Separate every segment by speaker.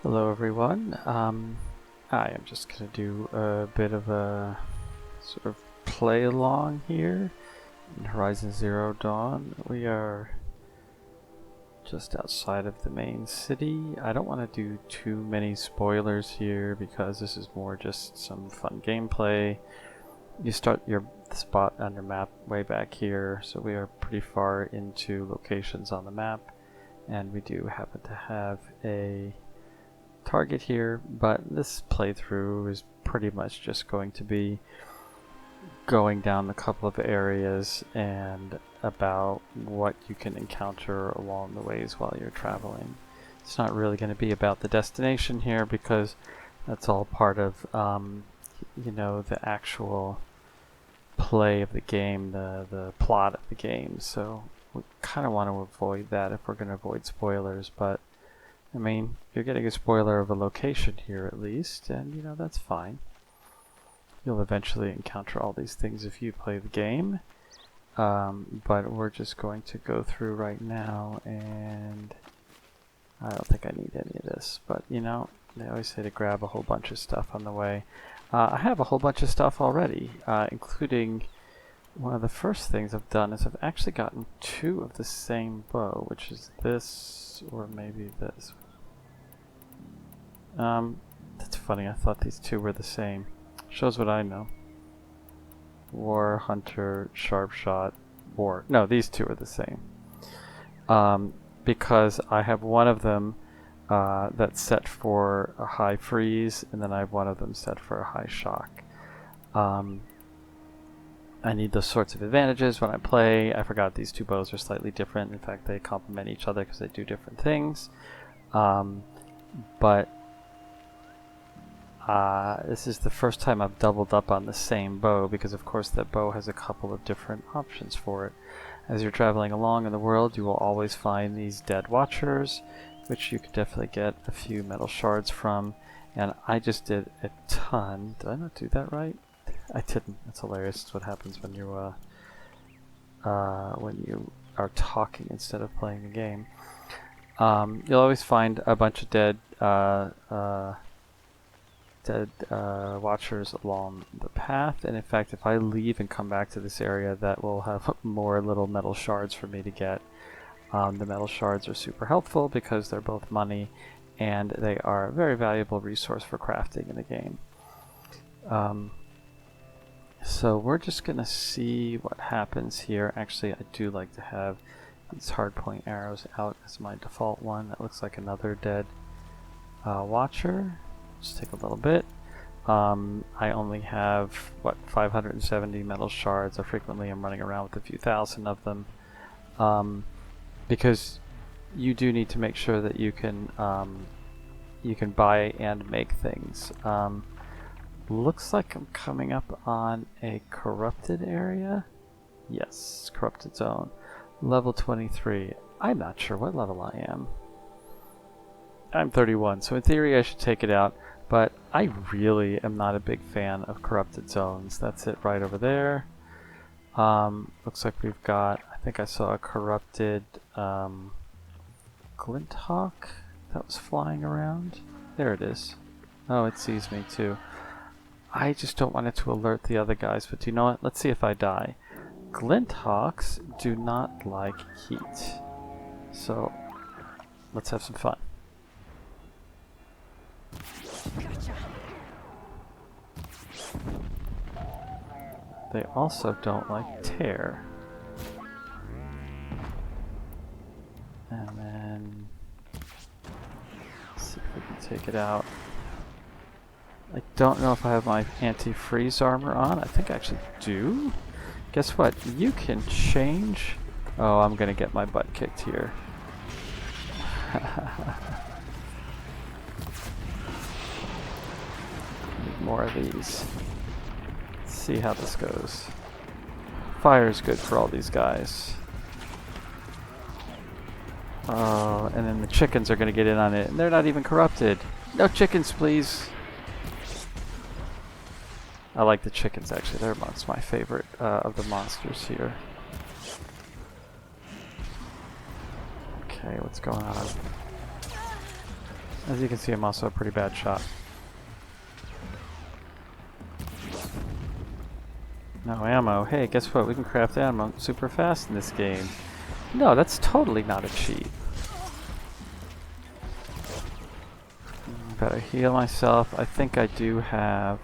Speaker 1: Hello everyone. I am just going to do a bit of a sort of play along here in Horizon Zero Dawn. We are just outside of the main city. I don't want to do too many spoilers here because this is more just some fun gameplay. You start your spot on your map way back here, so we are pretty far into locations on the map, and we do happen to have a target here, but this playthrough is pretty much just going to be going down a couple of areas and about what you can encounter along the ways while you're traveling. It's not really going to be about the destination here because that's all part of the actual play of the game, the plot of the game, so we kind of want to avoid that if we're going to avoid spoilers. But I mean, you're getting a spoiler of a location here at least, and that's fine. You'll eventually encounter all these things if you play the game, but we're just going to go through right now, and I don't think I need any of this, but they always say to grab a whole bunch of stuff on the way. I have a whole bunch of stuff already, including one of the first things I've done is I've actually gotten 2 of the same bow, which is this, or maybe this. That's funny, I thought these 2 were the same. Shows what I know. War, Hunter, Sharp Shot, War. No, these 2 are the same. Because I have one of them that's set for a high freeze, and then I have one of them set for a high shock. I need those sorts of advantages when I play. I forgot these 2 bows are slightly different. In fact, they complement each other because they do different things. But this is the first time I've doubled up on the same bow because, of course, that bow has a couple of different options for it. As you're traveling along in the world, you will always find these dead watchers, which you could definitely get a few metal shards from. And I just did a ton. Did I not do that right? I didn't. That's hilarious. It's what happens when you are talking instead of playing the game. You'll always find a bunch of dead watchers along the path, and in fact, if I leave and come back to this area, that will have more little metal shards for me to get. The metal shards are super helpful because they're both money, and they are a very valuable resource for crafting in the game. So we're just gonna see what happens here. Actually, I do like to have these hardpoint arrows out as my default one. That looks like another dead watcher. Just take a little bit. I only have 570 metal shards. I frequently am running around with a few thousand of them, because you do need to make sure that you can buy and make things. Looks like I'm coming up on a corrupted area. Yes, corrupted zone. Level 23. I'm not sure what level I am. I'm 31, so in theory I should take it out, but I really am not a big fan of corrupted zones. That's it right over there. Looks like we've got, I think I saw a corrupted glint hawk that was flying around. There it is. Oh, it sees me too. I just don't want it to alert the other guys, but you know what? Let's see if I die. Glint hawks do not like heat, so let's have some fun.
Speaker 2: Gotcha.
Speaker 1: They also don't like tear. And then let's see if we can take it out. I don't know if I have my anti-freeze armor on. I think I actually do. Guess what? You can change. Oh, I'm gonna get my butt kicked here. Need more of these. Let's see how this goes. Fire's good for all these guys. Oh, and then the chickens are gonna get in on it, and they're not even corrupted. No chickens, please. I like the chickens, actually. They're amongst my favorite of the monsters here. Okay, what's going on? As you can see, I'm also a pretty bad shot. No ammo. Hey, guess what? We can craft ammo super fast in this game. No, that's totally not a cheat. Better heal myself. I think I do have...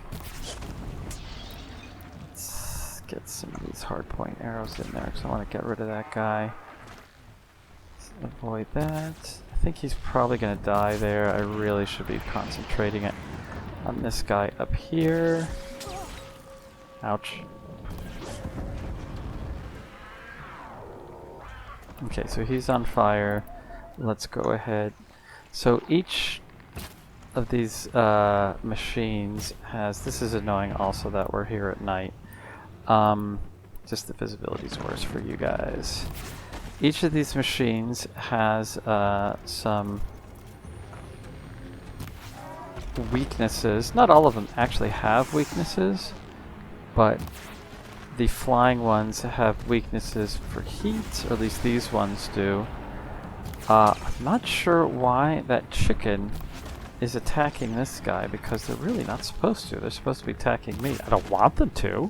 Speaker 1: Let's get some of these hardpoint arrows in there because I want to get rid of that guy. Let's avoid that. I think he's probably going to die there. I really should be concentrating it on this guy up here. Ouch. Okay, so he's on fire. Let's go ahead. So each of these machines has... This is annoying also that we're here at night. Just the visibility's worse for you guys. Each of these machines has some weaknesses. Not all of them actually have weaknesses, but the flying ones have weaknesses for heat, or at least these ones do. I'm not sure why that chicken is attacking this guy, because they're really not supposed to. They're supposed to be attacking me. I don't want them to,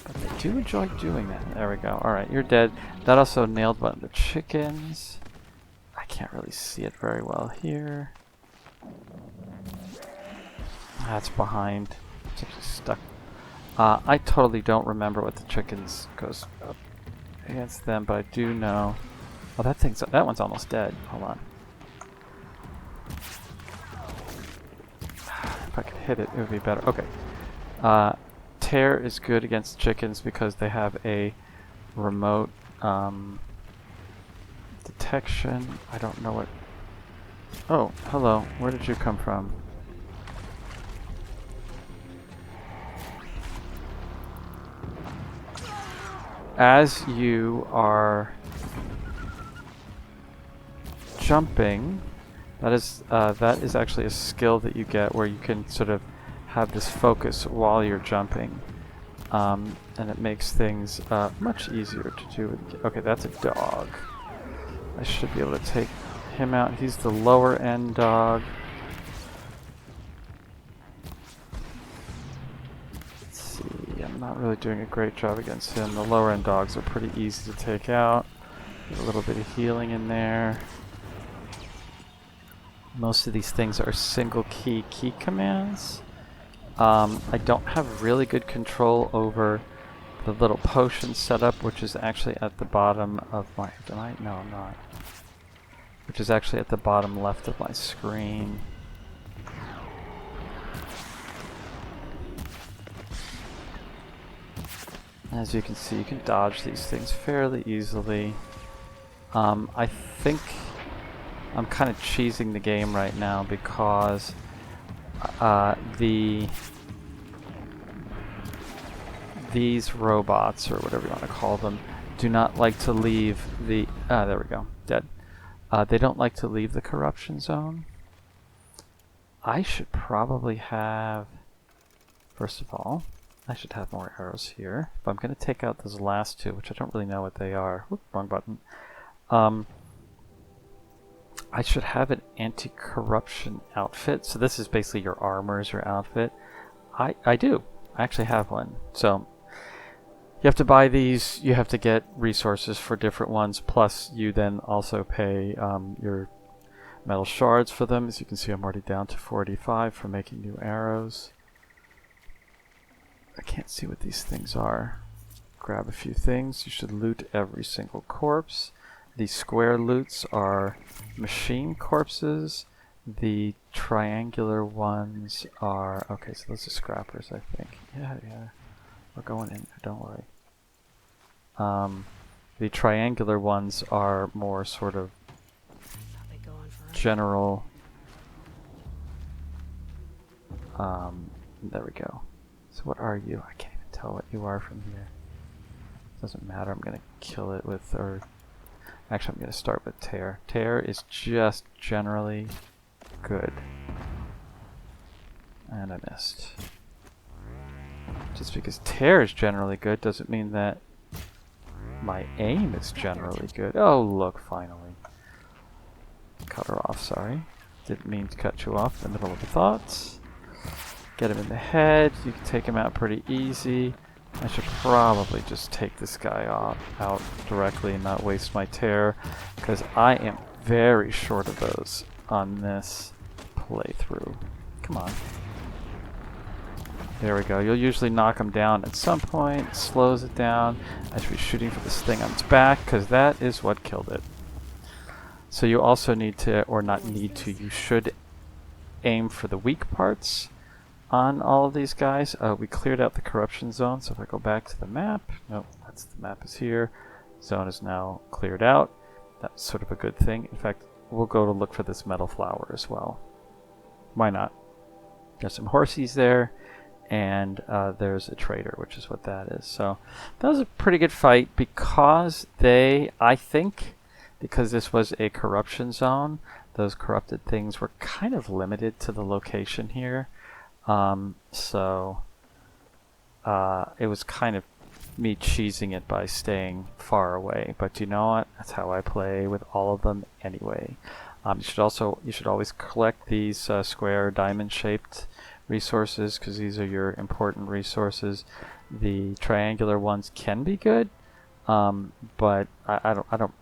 Speaker 1: but they do enjoy doing that. There we go. Alright, you're dead. That also nailed one of the chickens. I can't really see it very well here. That's behind. It's actually stuck. I totally don't remember what the chickens goes up against them, but I do know... Oh, that one's almost dead. Hold on. If I could hit it, it would be better. Okay. Tear is good against chickens because they have a remote detection. I don't know what... Oh, hello. Where did you come from? As you are jumping, that is actually a skill that you get where you can sort of have this focus while you're jumping, and it makes things much easier to do. Okay, that's a dog. I should be able to take him out. He's the lower end dog. Let's see, I'm not really doing a great job against him. The lower end dogs are pretty easy to take out. There's a little bit of healing in there. Most of these things are single key commands. I don't have really good control over the little potion setup, which is actually at the bottom of my... No, I'm not. Which is actually at the bottom left of my screen. As you can see, you can dodge these things fairly easily. I think I'm kind of cheesing the game right now because these robots, or whatever you want to call them, do not like to leave the... there we go. Dead. They don't like to leave the corruption zone. I should probably have... First of all, I should have more arrows here. If I'm going to take out those last two, which I don't really know what they are. Whoop, wrong button. I should have an anti-corruption outfit. So this is basically your armor as your outfit. I do. I actually have one. So you have to buy these. You have to get resources for different ones. Plus you then also pay your metal shards for them. As you can see, I'm already down to 45 for making new arrows. I can't see what these things are. Grab a few things. You should loot every single corpse. The square loots are machine corpses. The triangular ones are... Okay, so those are scrappers, I think. Yeah. We're going in there, don't worry. The triangular ones are more sort of general... there we go. So what are you? I can't even tell what you are from here. Doesn't matter, I'm gonna kill it with... Actually, I'm going to start with Tear. Tear is just generally good. And I missed. Just because Tear is generally good doesn't mean that my aim is generally good. Oh, look, finally. Cut her off, sorry. Didn't mean to cut you off in the middle of the thoughts. Get him in the head. You can take him out pretty easy. I should probably just take this guy out directly and not waste my tear, because I am very short of those on this playthrough. Come on. There we go. You'll usually knock him down at some point. Slows it down. I should be shooting for this thing on its back, because that is what killed it. So you also need to, or not need to, you should aim for the weak parts on all of these guys. We cleared out the corruption zone, so if I go back to the map, nope, the map is here. Zone is now cleared out. That's sort of a good thing. In fact, we'll go to look for this metal flower as well. Why not? There's some horsies there, and there's a trader, which is what that is. So that was a pretty good fight, because I think, because this was a corruption zone, those corrupted things were kind of limited to the location here. So it was kind of me cheesing it by staying far away. But you know what? That's how I play with all of them anyway. You should always collect these square diamond-shaped resources, because these are your important resources. The triangular ones can be good, but I don't.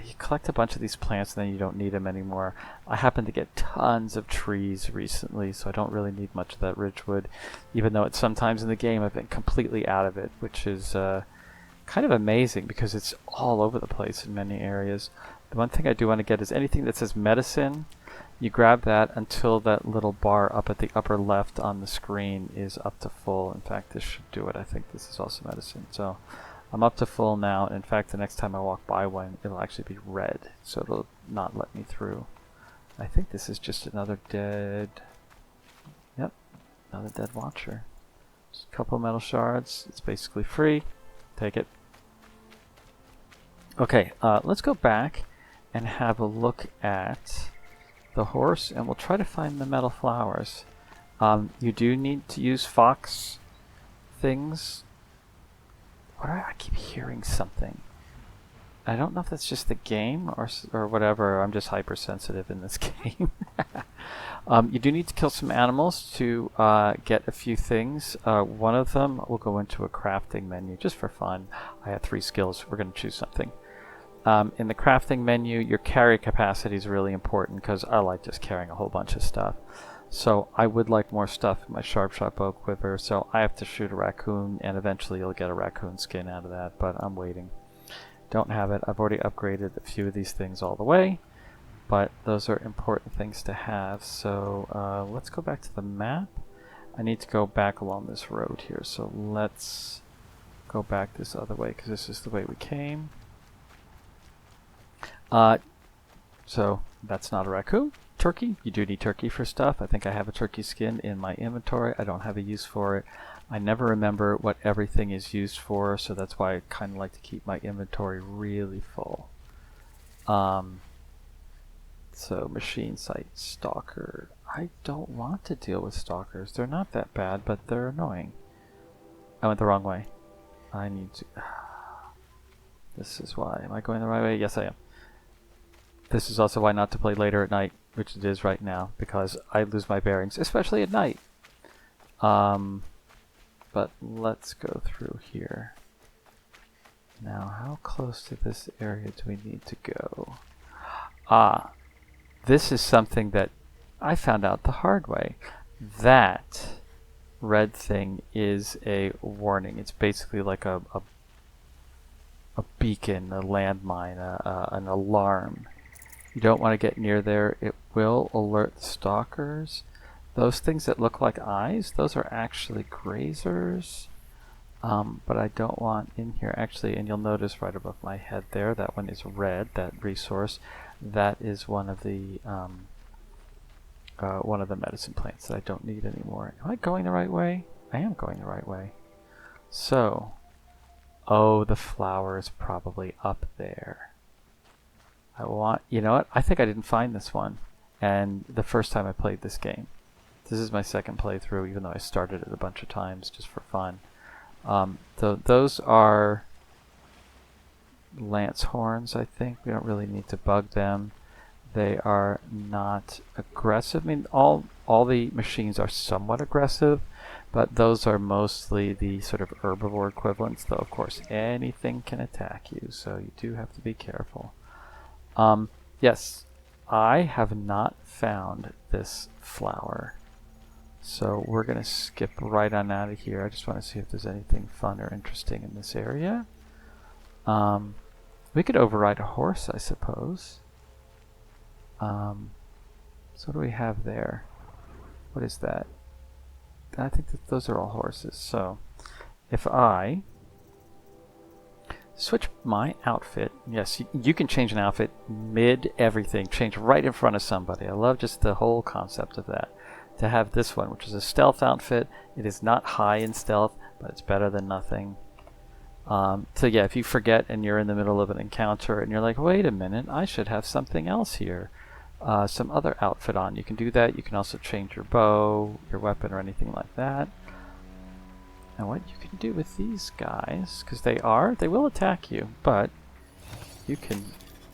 Speaker 1: You collect a bunch of these plants and then you don't need them anymore. I happen to get tons of trees recently, so I don't really need much of that ridgewood, even though it's sometimes in the game I've been completely out of it, which is kind of amazing because it's all over the place in many areas. The one thing I do want to get is anything that says medicine. You grab that until that little bar up at the upper left on the screen is up to full. In fact, this should do it. I think this is also medicine. So I'm up to full now. In fact, the next time I walk by one, it'll actually be red, so it'll not let me through. I think this is just another dead... Yep, another dead watcher. Just a couple metal shards. It's basically free. Take it. Okay, let's go back and have a look at the horse, and we'll try to find the metal flowers. You do need to use fox things. I keep hearing something. I don't know if that's just the game or whatever. I'm just hypersensitive in this game. You do need to kill some animals to get a few things. One of them will go into a crafting menu just for fun. I have 3 skills. We're going to choose something. In the crafting menu, your carry capacity is really important because I like just carrying a whole bunch of stuff. So I would like more stuff in my sharp bow quiver, so I have to shoot a raccoon, and eventually you'll get a raccoon skin out of that, but I'm waiting. Don't have it. I've already upgraded a few of these things all the way, but those are important things to have. So let's go back to the map. I need to go back along this road here, so let's go back this other way, because this is the way we came. So that's not a raccoon. Turkey. You do need turkey for stuff. I think I have a turkey skin in my inventory. I don't have a use for it. I never remember what everything is used for, so that's why I kind of like to keep my inventory really full. So machine site stalker. I don't want to deal with stalkers. They're not that bad, but they're annoying. I went the wrong way. I need to... This is why. Am I going the right way? Yes, I am. This is also why not to play later at night, which it is right now, because I lose my bearings, especially at night. But let's go through here. Now, how close to this area do we need to go? This is something that I found out the hard way. That red thing is a warning. It's basically like a beacon, a landmine, an alarm. You don't want to get near there. It will alert the stalkers. Those things that look like eyes, those are actually grazers. But I don't want in here actually, and you'll notice right above my head there, that one is red, that resource. That is one of the medicine plants that I don't need anymore. Am I going the right way? I am going the right way. So, oh, the flower is probably up there. You know what? I think I didn't find this one. And the first time I played this game. This is my second playthrough, even though I started it a bunch of times just for fun. Those are lance horns, I think. We don't really need to bug them. They are not aggressive. I mean, all the machines are somewhat aggressive, but those are mostly the sort of herbivore equivalents, though of course anything can attack you, so you do have to be careful. Yes, I have not found this flower, so we're going to skip right on out of here. I just want to see if there's anything fun or interesting in this area. We could override a horse, I suppose. So what do we have there? What is that? I think that those are all horses. So if I switch my outfit, yes, you can change an outfit mid everything, change right in front of somebody. I love just the whole concept of that. To have this one, which is a stealth outfit, it is not high in stealth, but it's better than nothing. So yeah, if you forget and you're in the middle of an encounter and you're like, wait a minute, I should have something else here. Some other outfit on. You can do that. You can also change your bow, your weapon, or anything like that. And what you can do with these guys, because they will attack you, but you can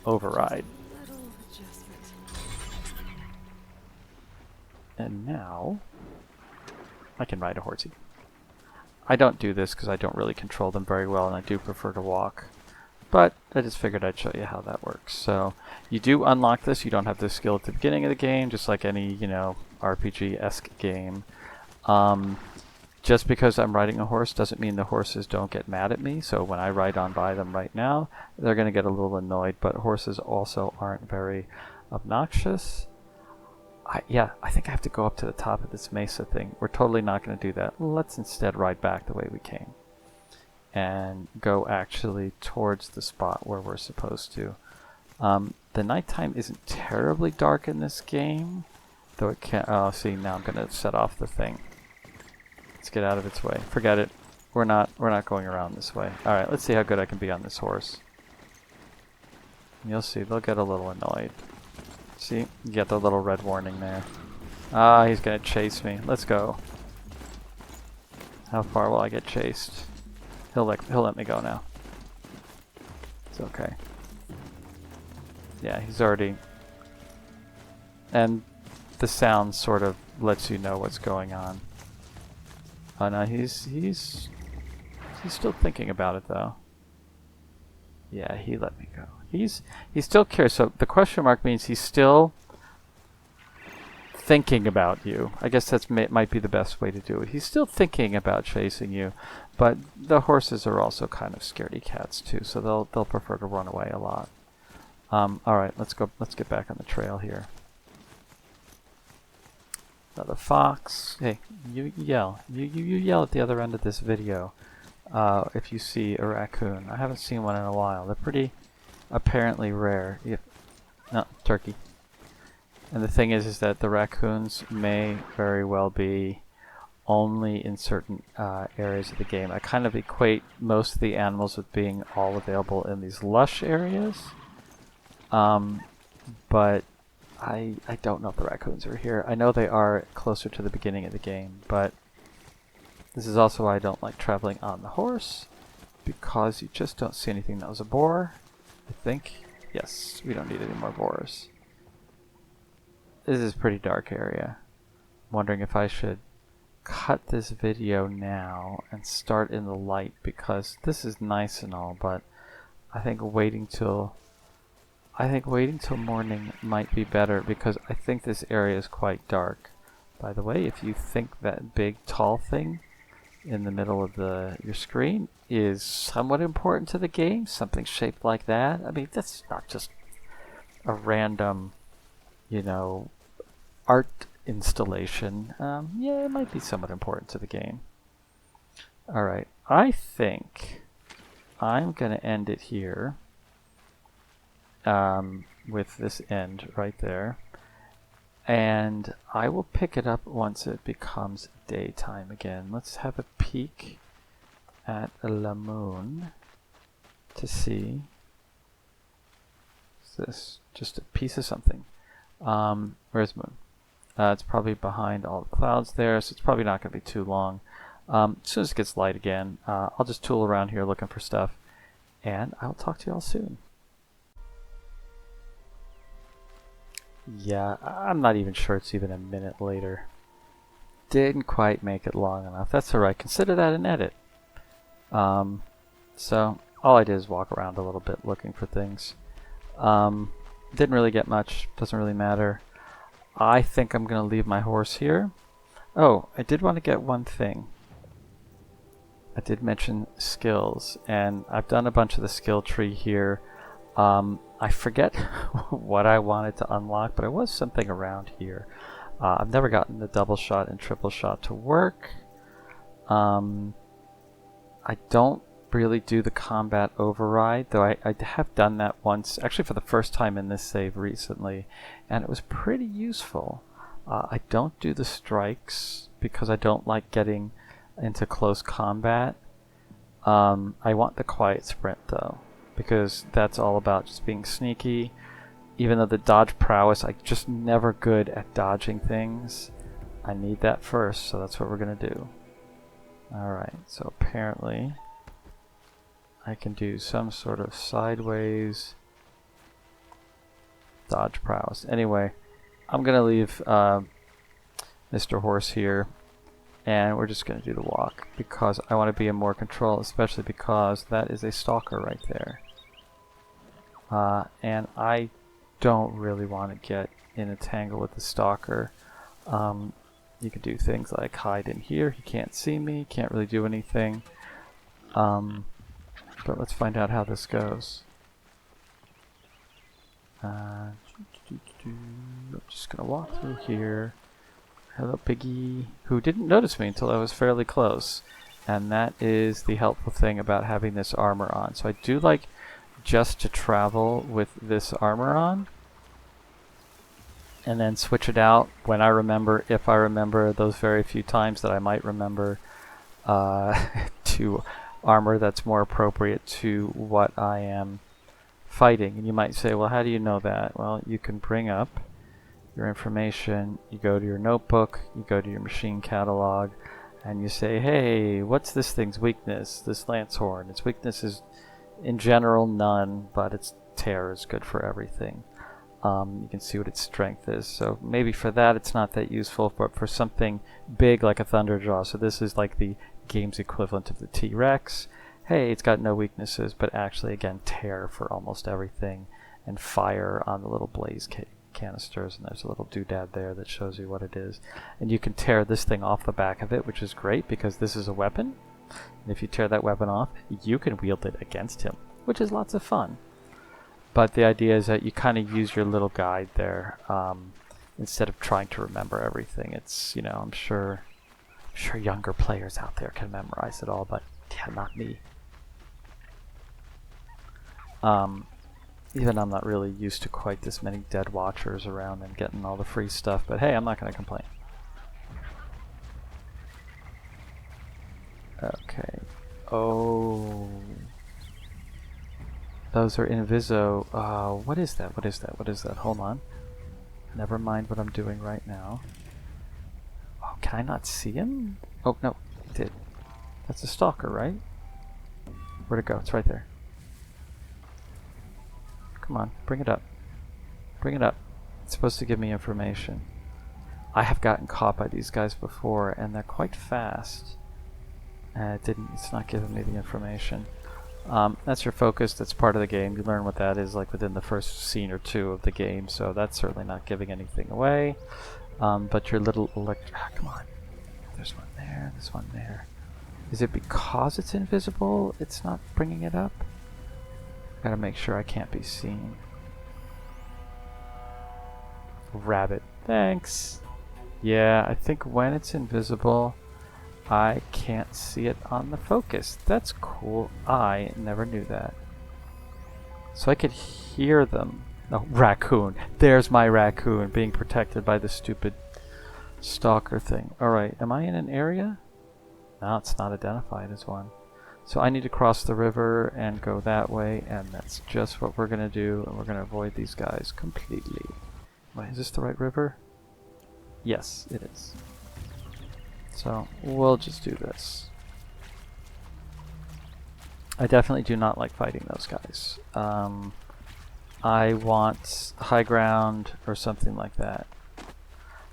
Speaker 1: override. And now I can ride a horsey. I don't do this because I don't really control them very well, and I do prefer to walk. But I just figured I'd show you how that works. So you do unlock this. You don't have this skill at the beginning of the game, just like any, RPG-esque game. Just because I'm riding a horse doesn't mean the horses don't get mad at me. So when I ride on by them right now, they're going to get a little annoyed. But horses also aren't very obnoxious. I think I have to go up to the top of this mesa thing. We're totally not going to do that. Let's instead ride back the way we came. And go actually towards the spot where we're supposed to. The nighttime isn't terribly dark in this game, though it can't. Oh, see, now I'm gonna set off the thing. Let's get out of its way. Forget it. We're not going around this way. All right, let's see how good I can be on this horse. You'll see, they'll get a little annoyed. See, you get the little red warning there. Ah, he's gonna chase me. Let's go. How far will I get chased? He'll let me go now. It's okay. Yeah, he's already... And the sound sort of lets you know what's going on. Oh no, he's still thinking about it though. Yeah, he let me go. He's still curious. So the question mark means he's still thinking about you. I guess that's might be the best way to do it. He's still thinking about chasing you, but the horses are also kind of scaredy cats too, so they'll prefer to run away a lot. All right, let's go. Let's get back on the trail here. Another fox. Hey, you yell. You yell at the other end of this video if you see a raccoon. I haven't seen one in a while. They're pretty apparently rare. No, turkey. And the thing is that the raccoons may very well be only in certain areas of the game. I kind of equate most of the animals with being all available in these lush areas. But I don't know if the raccoons are here. I know they are closer to the beginning of the game, but this is also why I don't like traveling on the horse, because you just don't see anything that was a boar, I think. Yes, we don't need any more boars. This is a pretty dark area. I'm wondering if I should cut this video now and start in the light, because this is nice and all, but I think waiting till morning might be better, because I think this area is quite dark. By the way, if you think that big tall thing in the middle of your screen is somewhat important to the game, something shaped like that, I mean, that's not just a random, art installation. Yeah, it might be somewhat important to the game. Alright, I think I'm going to end it here with this end right there. And I will pick it up once it becomes daytime again. Let's have a peek at the moon to see. Is this just a piece of something? Where's the moon? It's probably behind all the clouds there, so it's probably not going to be too long. As soon as it gets light again, I'll just tool around here looking for stuff, and I'll talk to you all soon. Yeah, I'm not even sure it's even a minute later. Didn't quite make it long enough. That's alright. Consider that an edit. So all I did is walk around a little bit looking for things. Didn't really get much. Doesn't really matter. I think I'm going to leave my horse here. Oh, I did want to get one thing. I did mention skills, and I've done a bunch of the skill tree here. I forget what I wanted to unlock, but it was something around here. I've never gotten the double shot and triple shot to work. I don't really do the combat override, though I have done that once, actually for the first time in this save recently, and it was pretty useful. I don't do the strikes because I don't like getting into close combat. I want the quiet sprint though, because that's all about just being sneaky. Even though the dodge prowess, I'm just never good at dodging things. I need that first, so that's what we're gonna do. Alright, so apparently I can do some sort of sideways dodge prowess. Anyway, I'm gonna leave Mr. Horse here, and we're just gonna do the walk because I want to be in more control, especially because that is a stalker right there. And I don't really want to get in a tangle with the stalker. You can do things like hide in here. He can't see me, can't really do anything. But let's find out how this goes. I'm just gonna walk through here. Hello, Piggy, who didn't notice me until I was fairly close. And that is the helpful thing about having this armor on. So I do like just to travel with this armor on, and then switch it out when I remember, if I remember those very few times that I might remember, to armor that's more appropriate to what I am fighting. And you might say, well, how do you know that? Well, you can bring up your information, you go to your notebook, you go to your machine catalog, and you say, hey, what's this thing's weakness, this lance horn? Its weakness is in general none, but its tear is good for everything. You can see what its strength is. So maybe for that it's not that useful, but for something big like a Thunderjaw, so this is like the game's equivalent of the T-Rex. Hey, it's got no weaknesses, but actually again tear for almost everything, and fire on the little blaze canisters, and there's a little doodad there that shows you what it is. And you can tear this thing off the back of it, which is great because this is a weapon. And if you tear that weapon off, you can wield it against him, which is lots of fun. But the idea is that you kind of use your little guide there, instead of trying to remember everything. It's, you know, I'm sure younger players out there can memorize it all, but yeah, not me. Even I'm not really used to quite this many dead watchers around and getting all the free stuff, but hey, I'm not going to complain. Okay. Oh. Those are Inviso. What is that? What is that? What is that? Hold on. Never mind what I'm doing right now. Oh, can I not see him? Oh, no. I did. That's a stalker, right? Where'd it go? It's right there. Come on. Bring it up. Bring it up. It's supposed to give me information. I have gotten caught by these guys before, and they're quite fast. It's not giving me the information. That's your focus, that's part of the game. You learn what that is like within the first scene or two of the game, so that's certainly not giving anything away. But your little come on. There's one there, there's one there. Is it because it's invisible it's not bringing it up? Gotta make sure I can't be seen. Rabbit. Thanks. Yeah, I think when it's invisible I can't see it on the focus. That's cool. I never knew that. So I could hear them. No, raccoon. There's my raccoon being protected by the stupid stalker thing. Alright, am I in an area? No, it's not identified as one. So I need to cross the river and go that way, and that's just what we're going to do, and we're going to avoid these guys completely. Wait, is this the right river? Yes, it is. So we'll just do this. I definitely do not like fighting those guys. I want high ground or something like that.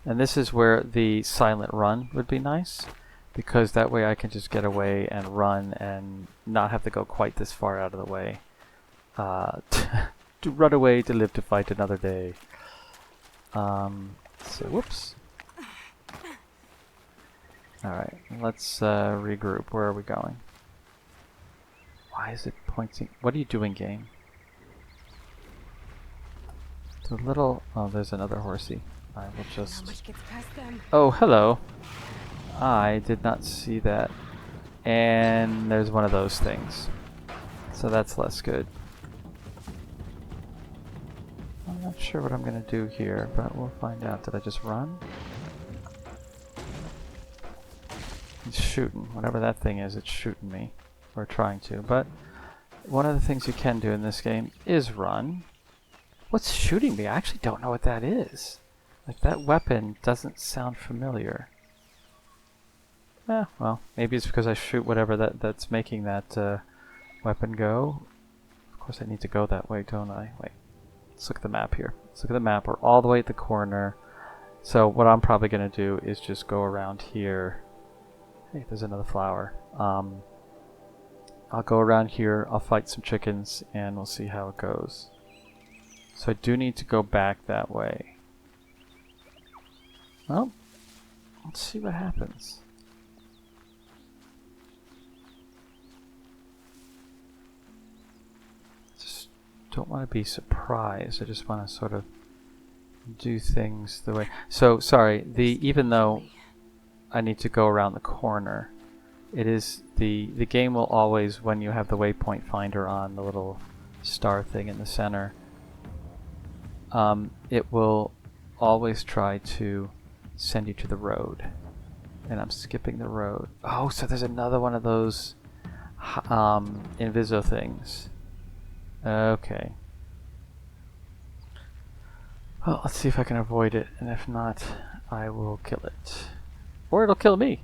Speaker 1: And this is where the silent run would be nice, because that way I can just get away and run and not have to go quite this far out of the way. To run away to live to fight another day. So whoops. Alright, let's regroup. Where are we going? Why is it pointing? What are you doing, game? The little... Oh, there's another horsey. I will just... Oh, hello. I did not see that. And there's one of those things. So that's less good. I'm not sure what I'm going to do here, but we'll find out. Did I just run? It's shooting. Whatever that thing is, it's shooting me. Or trying to. But one of the things you can do in this game is run. What's shooting me? I actually don't know what that is. Like, that weapon doesn't sound familiar. Well, maybe it's because I shoot whatever that's making that weapon go. Of course I need to go that way, don't I? Wait. Let's look at the map here. Let's look at the map. We're all the way at the corner. So what I'm probably going to do is just go around here. Hey, there's another flower. I'll go around here, I'll fight some chickens, and we'll see how it goes. So I do need to go back that way. Well, let's see what happens. Just don't want to be surprised. I just want to sort of do things the way... So, sorry, even though I need to go around the corner, it is the game will always, when you have the waypoint finder on, the little star thing in the center, it will always try to send you to the road. And I'm skipping the road. Oh, so there's another one of those Inviso things. Okay. Well, let's see if I can avoid it, and if not, I will kill it. Or it'll kill me.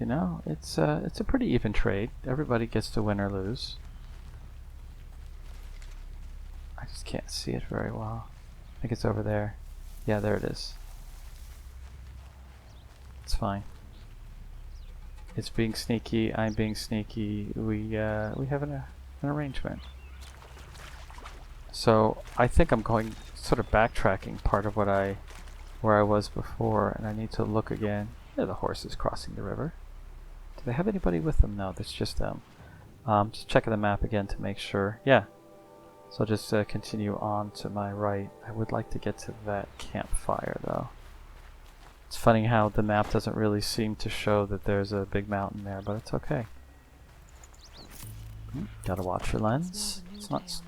Speaker 1: You know, it's a pretty even trade. Everybody gets to win or lose. I just can't see it very well. I think it's over there. Yeah, there it is. It's fine. It's being sneaky. I'm being sneaky. We have an arrangement. So I think I'm going sort of backtracking part of where I was before, and I need to look again. Yeah, the horse is crossing the river. Do they have anybody with them? No, that's just them. Just checking the map again to make sure. Yeah. So I'll just continue on to my right. I would like to get to that campfire, though. It's funny how the map doesn't really seem to show that there's a big mountain there, but it's okay. Gotta watch your lens. It's not...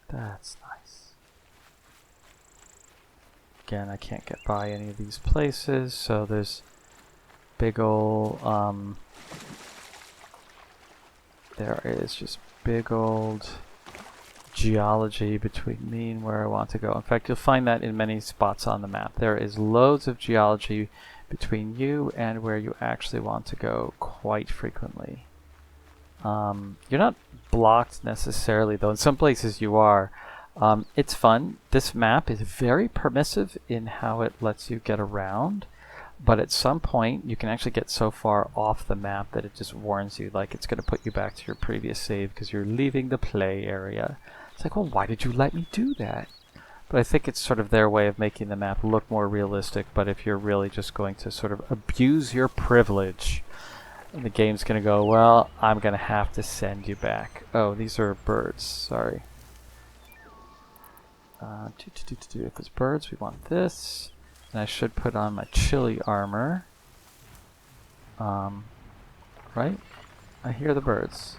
Speaker 1: That's nice. Again, I can't get by any of these places, so there's big ol' there is just big old geology between me and where I want to go. In fact, you'll find that in many spots on the map. There is loads of geology between you and where you actually want to go quite frequently. You're not blocked necessarily, though in some places you are. It's fun. This map is very permissive in how it lets you get around, but at some point you can actually get so far off the map that it just warns you, like it's going to put you back to your previous save because you're leaving the play area. It's like, well, why did you let me do that? But I think it's sort of their way of making the map look more realistic, but if you're really just going to sort of abuse your privilege, and the game's going to go, well, I'm going to have to send you back. Oh, these are birds. Sorry. If it's birds, we want this. And I should put on my chili armor. Right? I hear the birds.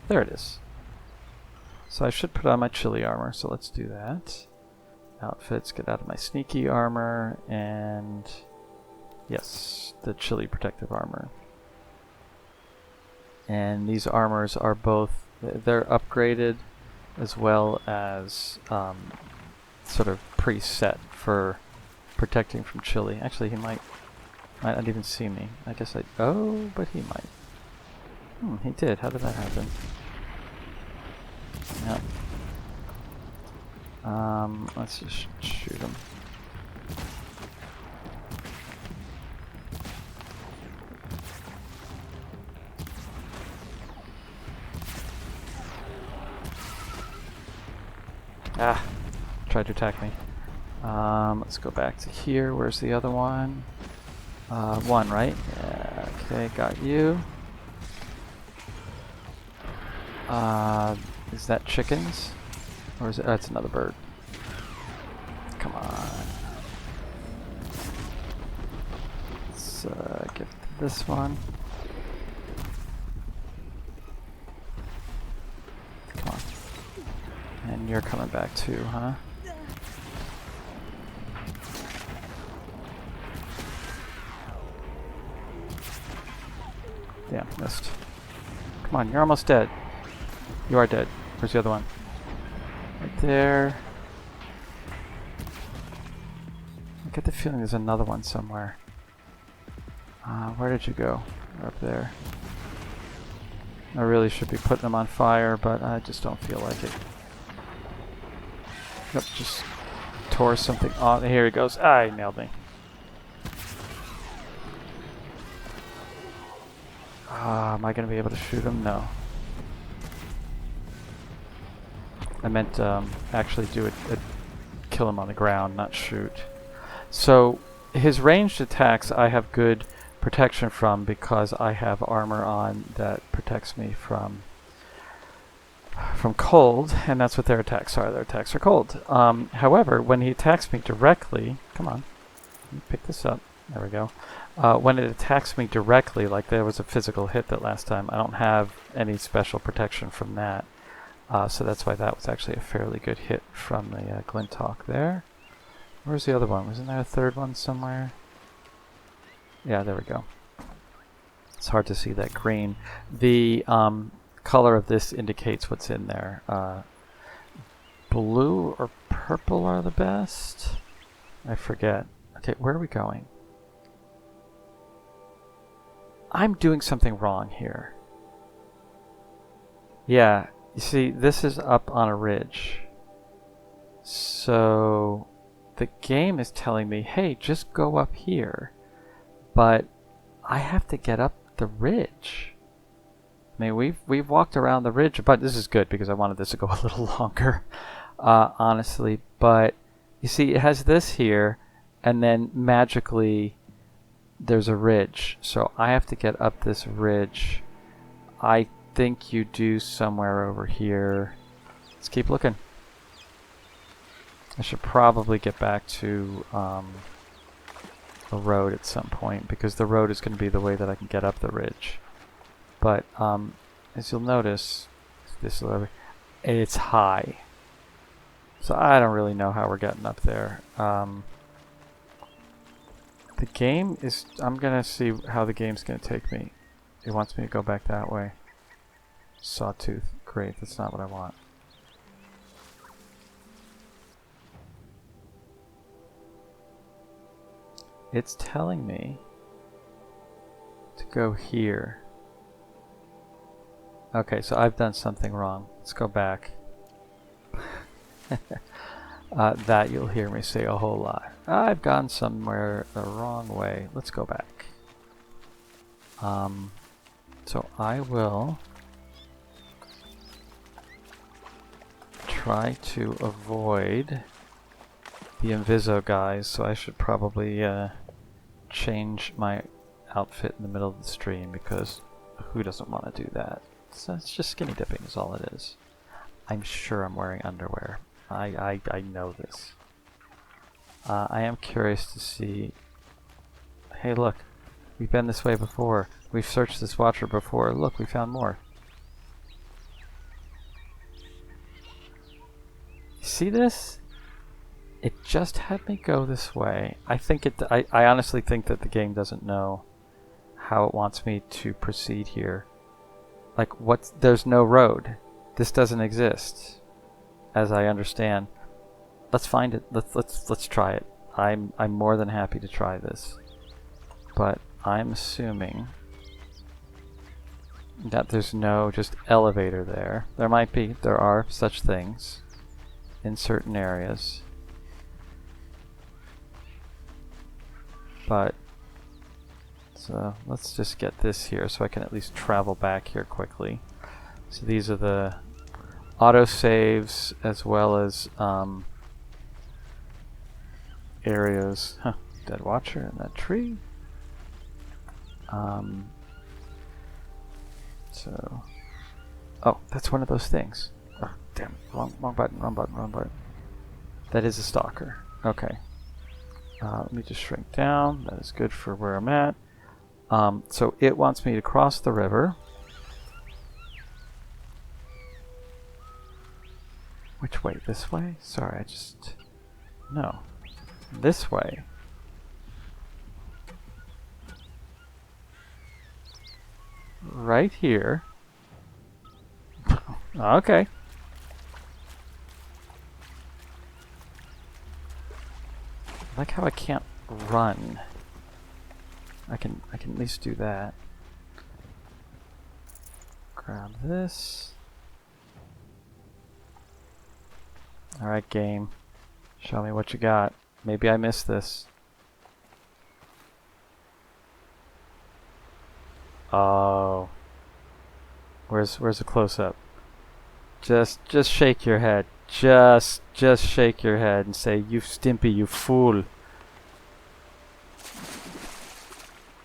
Speaker 1: There it is. So I should put on my chili armor, so let's do that. Outfits, get out of my sneaky armor, and yes, the chili protective armor. And these armors are both, they're upgraded as well as sort of preset for protecting from chili. Actually, he might not even see me. I guess oh, but he might. He did. How did that happen? Yep. Let's just shoot him. Ah, tried to attack me. Let's go back to here. Where's the other one? One, right? Yeah, okay, got you. Is that chickens? Or is it? That's another bird. Come on. Let's get this one. Come on. And you're coming back too, huh? Damn, missed. Come on, you're almost dead. You are dead. Where's the other one? Right there. I get the feeling there's another one somewhere. Where did you go? Up there. I really should be putting them on fire, but I just don't feel like it. Yep, just tore something off. Here he goes. Ah, he nailed me. Am I going to be able to shoot him? No. I meant actually do a kill him on the ground, not shoot. So his ranged attacks I have good protection from because I have armor on that protects me from cold, and that's what their attacks are. Their attacks are cold. However, when he attacks me directly, come on, let me pick this up. There we go. When it attacks me directly, like there was a physical hit that last time, I don't have any special protection from that. So that's why that was actually a fairly good hit from the Glinthawk there. Where's the other one? Wasn't there a third one somewhere? Yeah, there we go. It's hard to see that green. The color of this indicates what's in there. Blue or purple are the best? I forget. Okay, where are we going? I'm doing something wrong here. Yeah, you see, this is up on a ridge. So the game is telling me, hey, just go up here. But I have to get up the ridge. I mean, we've walked around the ridge, but this is good because I wanted this to go a little longer, honestly. But you see, it has this here, and then magically there's a ridge. So I have to get up this ridge. I think you do somewhere over here. Let's keep looking. I should probably get back to a road at some point because the road is going to be the way that I can get up the ridge. But as you'll notice, it's high. So I don't really know how we're getting up there. The game is... I'm going to see how the game's going to take me. It wants me to go back that way. Sawtooth. Great, that's not what I want. It's telling me to go here. Okay, so I've done something wrong. Let's go back. That you'll hear me say a whole lot. I've gone somewhere the wrong way. Let's go back. So I will try to avoid the Inviso guys, so I should probably change my outfit in the middle of the stream because who doesn't want to do that? So it's just skinny dipping is all it is. I'm sure I'm wearing underwear. I know this. I am curious to see... Hey look, we've been this way before. We've searched this watcher before. Look, we found more. You see this? It just had me go this way. I think it... I honestly think that the game doesn't know how it wants me to proceed here. Like, there's no road. This doesn't exist, as I understand. Let's find it. Let's try it. I'm more than happy to try this, but I'm assuming that there's no just elevator there. There might be. There are such things. in certain areas. But so let's just get this here so I can at least travel back here quickly. So these are the autosaves as well as areas. Huh, dead watcher in that tree. So, oh, that's one of those things. Oh, damn, wrong button, wrong button, wrong button. That is a stalker. Okay. Let me just shrink down. That is good for where I'm at. So it wants me to cross the river. Which way? This way? Sorry, I just... No. This way. Right here. Okay. I like how I can't run. I can at least do that. Grab this. Alright, game. Show me what you got. Maybe I missed this. Oh. Where's the close-up? Just shake your head. Just shake your head and say, "You Stimpy, you fool."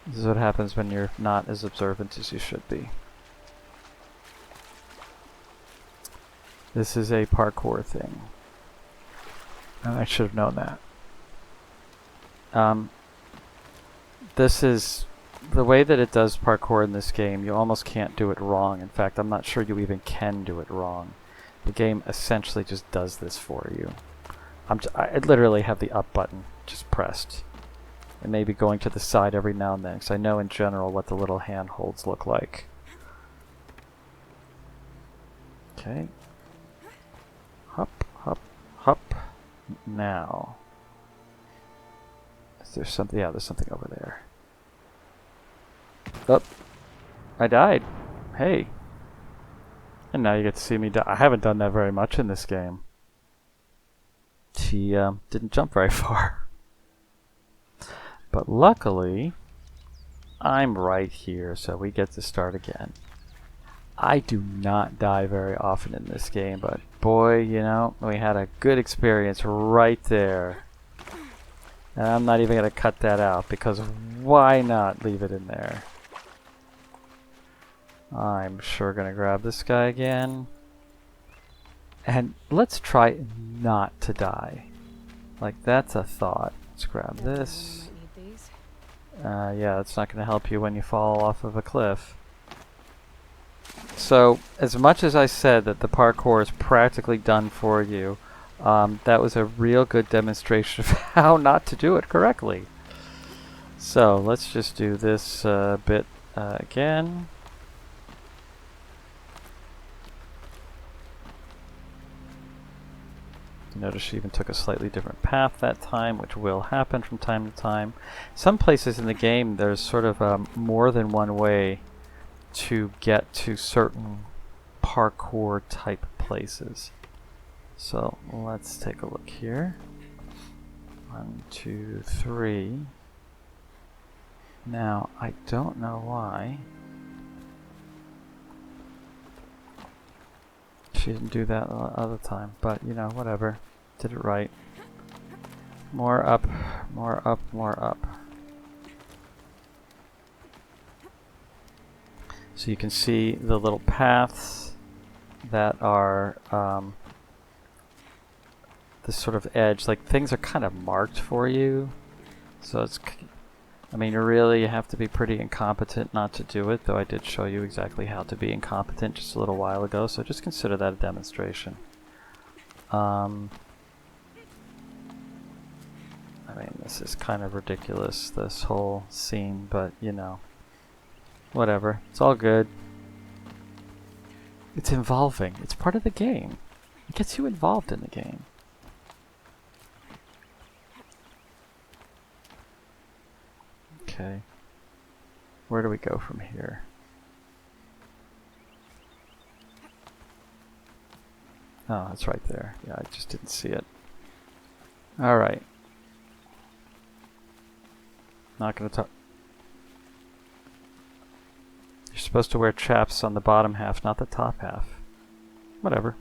Speaker 1: This is what happens when you're not as observant as you should be. This is a parkour thing. And I should have known that. This is the way that it does parkour in this game. You almost can't do it wrong. In fact, I'm not sure you even can do it wrong. The game essentially just does this for you. I literally have the up button just pressed. And maybe going to the side every now and then, because I know in general what the little handholds look like. Okay. Hop, hop, hop. Now. Is there something? Yeah, there's something over there. Oh. I died. Hey. And now you get to see me die. I haven't done that very much in this game. She didn't jump very far. But luckily, I'm right here, so we get to start again. I do not die very often in this game, but boy, you know, we had a good experience right there. And I'm not even going to cut that out, because why not leave it in there? I'm sure going to grab this guy again. And let's try not to die. Like, that's a thought. Let's grab this. Yeah, it's not going to help you when you fall off of a cliff. So, as much as I said that the parkour is practically done for you, that was a real good demonstration of how not to do it correctly. So, let's just do this bit again. Notice she even took a slightly different path that time, which will happen from time to time. Some places in the game there's sort of more than one way to get to certain parkour type places. So let's take a look here. 1, 2, 3. Now I don't know why she didn't do that the other time, but you know, whatever. Did it right. More up, more up, more up. So you can see the little paths that are this sort of edge, like things are kind of marked for you. So it's, I mean, really you have to be pretty incompetent not to do it, though I did show you exactly how to be incompetent just a little while ago, so just consider that a demonstration. I mean, this is kind of ridiculous, this whole scene, but you know, whatever. It's all good. It's involving. It's part of the game. It gets you involved in the game. Okay. Where do we go from here? Oh, it's right there. Yeah, I just didn't see it. Alright. Not gonna talk. You're supposed to wear chaps on the bottom half, not the top half. Whatever.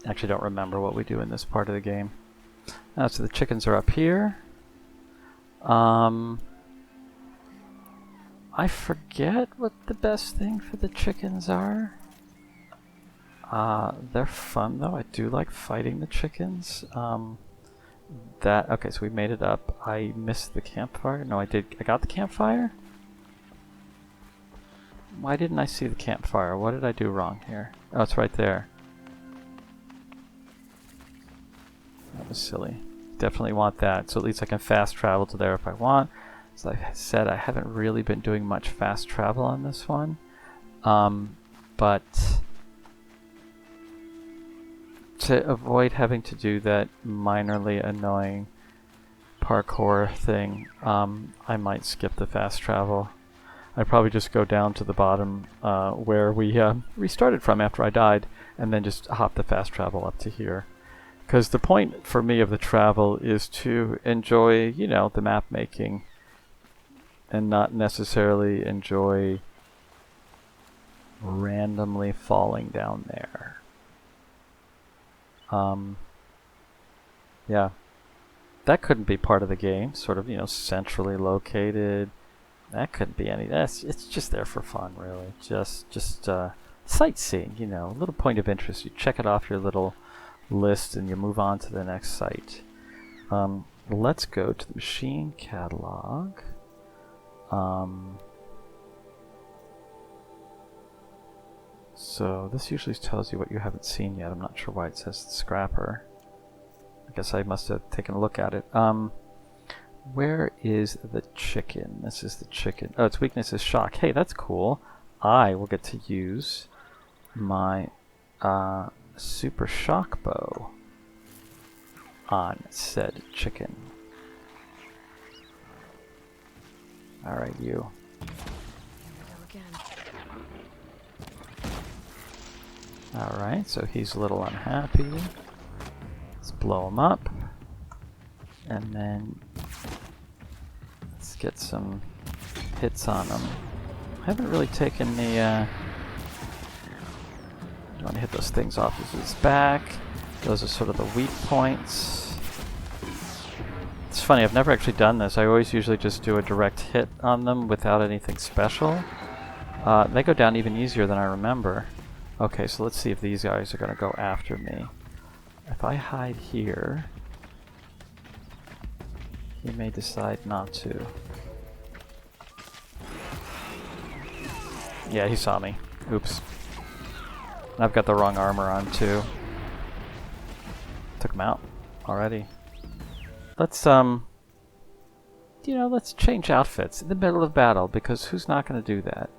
Speaker 1: Actually don't remember what we do in this part of the game. So the chickens are up here. I forget what the best thing for the chickens are. They're fun though. I do like fighting the chickens. Okay, so we made it up. I missed the campfire. No, I did. I got the campfire? Why didn't I see the campfire? What did I do wrong here? Oh, it's right there. That was silly. Definitely want that, so at least I can fast travel to there if I want. As I said, I haven't really been doing much fast travel on this one. But to avoid having to do that minorly annoying parkour thing, I might skip the fast travel. I'd probably just go down to the bottom where we restarted from after I died, and then just hop the fast travel up to here. Because the point for me of the travel is to enjoy, you know, the map making, and not necessarily enjoy randomly falling down there. Yeah. That couldn't be part of the game, sort of, you know, centrally located. That couldn't be any. It's just there for fun, really. Just sightseeing, you know, a little point of interest. You check it off your little list and you move on to the next site. Let's go to the machine catalog. So this usually tells you what you haven't seen yet. I'm not sure why it says the scrapper. I guess I must have taken a look at it. Where is the chicken? This is the chicken. Oh, its weakness is shock. Hey, that's cool. I will get to use my super shock bow on said chicken. Alright, you. Alright, so he's a little unhappy. Let's blow him up. And then let's get some hits on him. I haven't really taken the you want to hit those things off of his back. Those are sort of the weak points. It's funny, I've never actually done this. I always usually just do a direct hit on them without anything special. They go down even easier than I remember. Okay, so let's see if these guys are going to go after me. If I hide here, he may decide not to. Yeah, he saw me. Oops. I've got the wrong armor on too. Took him out already. Let's you know, let's change outfits in the middle of battle, because who's not going to do that?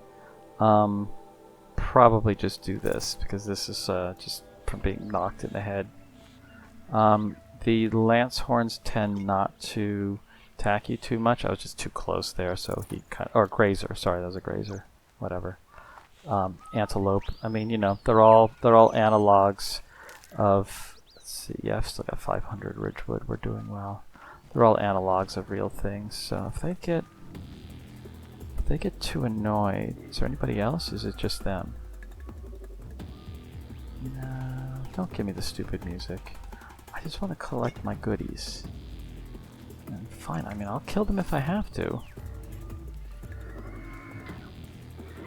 Speaker 1: Probably just do this, because this is just from being knocked in the head. The lance horns tend not to attack you too much. I was just too close there, so he or grazer. Sorry, that was a grazer. Whatever. Antelope. I mean, you know, they're all analogs of. Let's see. Yeah, I've still got 500 Ridgewood. We're doing well. They're all analogs of real things. So if they get too annoyed, is there anybody else? Is it just them? No, don't give me the stupid music. I just want to collect my goodies. And fine, I mean, I'll kill them if I have to.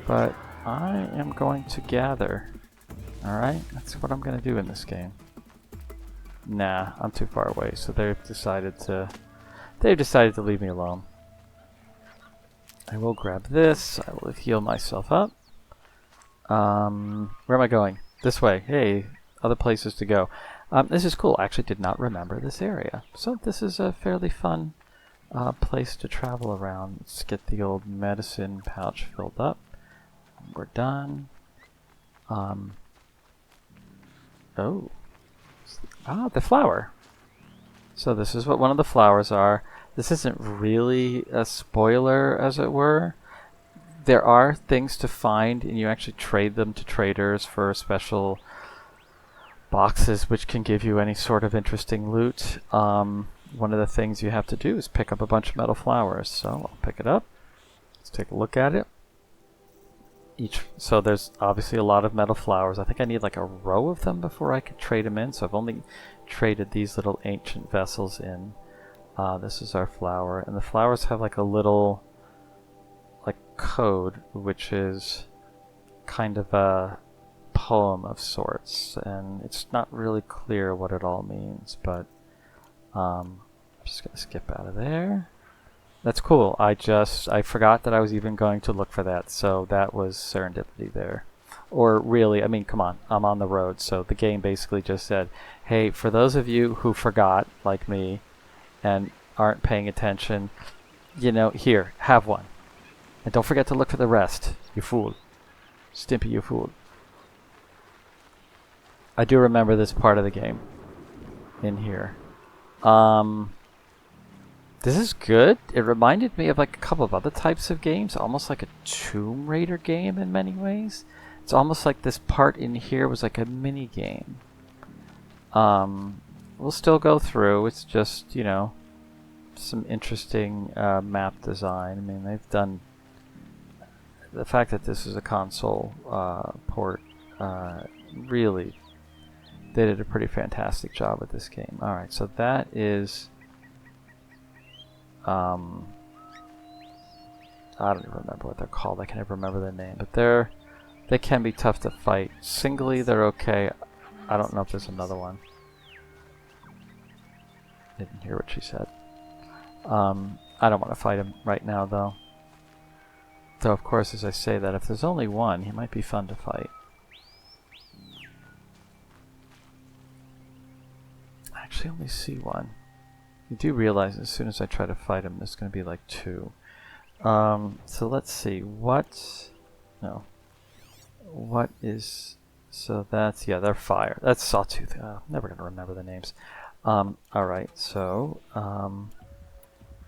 Speaker 1: But I am going to gather. Alright? That's what I'm going to do in this game. Nah, I'm too far away, so they've decided to leave me alone. I will grab this. I will heal myself up. Where am I going? This way. Hey, other places to go. This is cool. I actually did not remember this area. So this is a fairly fun place to travel around. Let's get the old medicine pouch filled up. We're done. Oh. Ah, the flower. So this is what one of the flowers are. This isn't really a spoiler, as it were. there are things to find, and you actually trade them to traders for special boxes, which can give you any sort of interesting loot. One of the things you have to do is pick up a bunch of metal flowers. So I'll pick it up. Let's take a look at it. So there's obviously a lot of metal flowers. I think I need like a row of them before I could trade them in. So I've only traded these little ancient vessels in. This is our flower, and the flowers have like a little like code, which is kind of a poem of sorts, and it's not really clear what it all means, but I'm just gonna skip out of there. That's cool. I forgot that I was even going to look for that, so that was serendipity there. Or really, I mean, come on, I'm on the road, so the game basically just said, hey, for those of you who forgot, like me, and aren't paying attention, you know, here, have one. And don't forget to look for the rest, you fool. Stimpy, you fool. I do remember this part of the game in here. This is good. It reminded me of like a couple of other types of games, almost like a Tomb Raider game in many ways. It's almost like this part in here was like a mini game. We'll still go through. It's just, you know, some interesting map design. I mean, they've done the fact that this is a console port. Really, they did a pretty fantastic job with this game. All right, so that is. I don't even remember what they're called. I can never remember their name, but they can be tough to fight. Singly, they're okay. I don't know if there's another one. Didn't hear what she said. I don't want to fight him right now, though. Though, of course, as I say that, if there's only one, he might be fun to fight. I actually only see one. You do realize as soon as I try to fight him, there's going to be like two. So let's see. What is... So that's... Yeah, they're fire. That's Sawtooth. I'm never going to remember the names. Alright, so...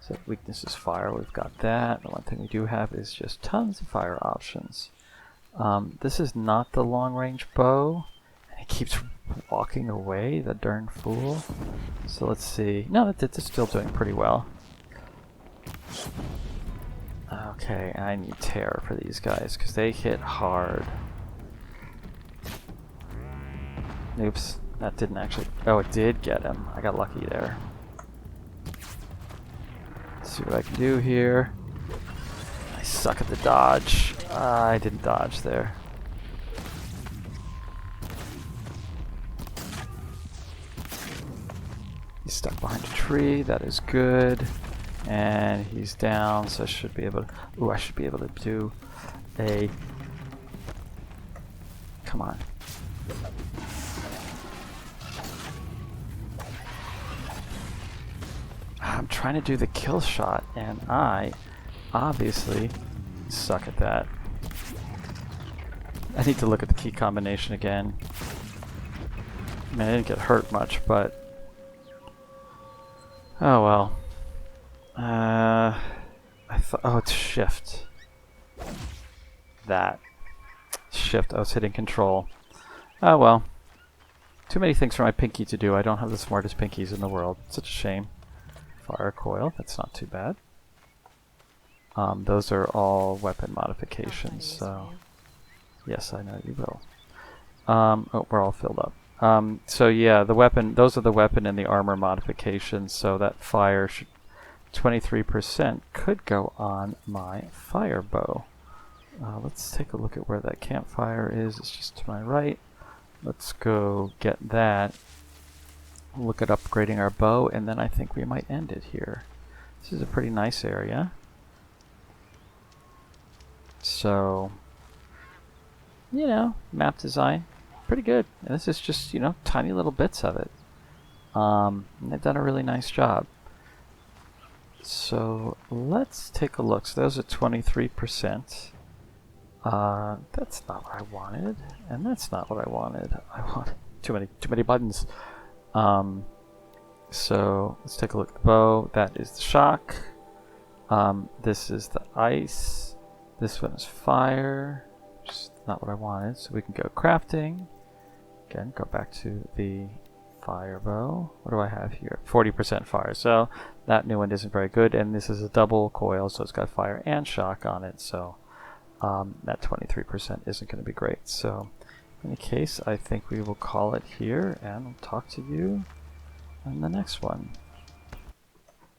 Speaker 1: So weakness is fire. We've got that. The one thing we do have is just tons of fire options. This is not the long-range bow. And it keeps walking away, the darn fool. So let's see. No, it's still doing pretty well. Okay, I need terror for these guys because they hit hard. Oops, that didn't actually... Oh, it did get him. I got lucky there. Let's see what I can do here. I suck at the dodge. I didn't dodge there. He's stuck behind a tree. That is good. And he's down, so I should be able to... Ooh, I should be able to do a... Come on. I'm trying to do the kill shot, and I obviously suck at that. I need to look at the key combination again. I mean, I didn't get hurt much, but... Oh well. Oh, it's shift. That. Shift, I was hitting control. Oh well. Too many things for my pinky to do. I don't have the smartest pinkies in the world. Such a shame. Fire coil, that's not too bad. Those are all weapon modifications, so... Yes, I know you will. Oh, we're all filled up. So yeah, the weapon, those are the weapon and the armor modifications, so that fire should... 23% could go on my fire bow. Let's take a look at where that campfire is. It's just to my right. Let's go get that. Look at upgrading our bow, and then I think we might end it here. This is a pretty nice area. So, you know, map design, pretty good. And this is just, you know, tiny little bits of it. And they've done a really nice job. So let's take a look. So those are 23%. That's not what I wanted, and that's not what I wanted. I want too many buttons. So let's take a look at the bow. That is the shock. This is the ice. This one is fire, which is not what I wanted. So we can go crafting. Again, go back to the fire bow. What do I have here? 40% fire. So that new one isn't very good. And this is a double coil, so it's got fire and shock on it. So that 23% isn't going to be great. So in any case, I think we will call it here, and I'll talk to you in the next one.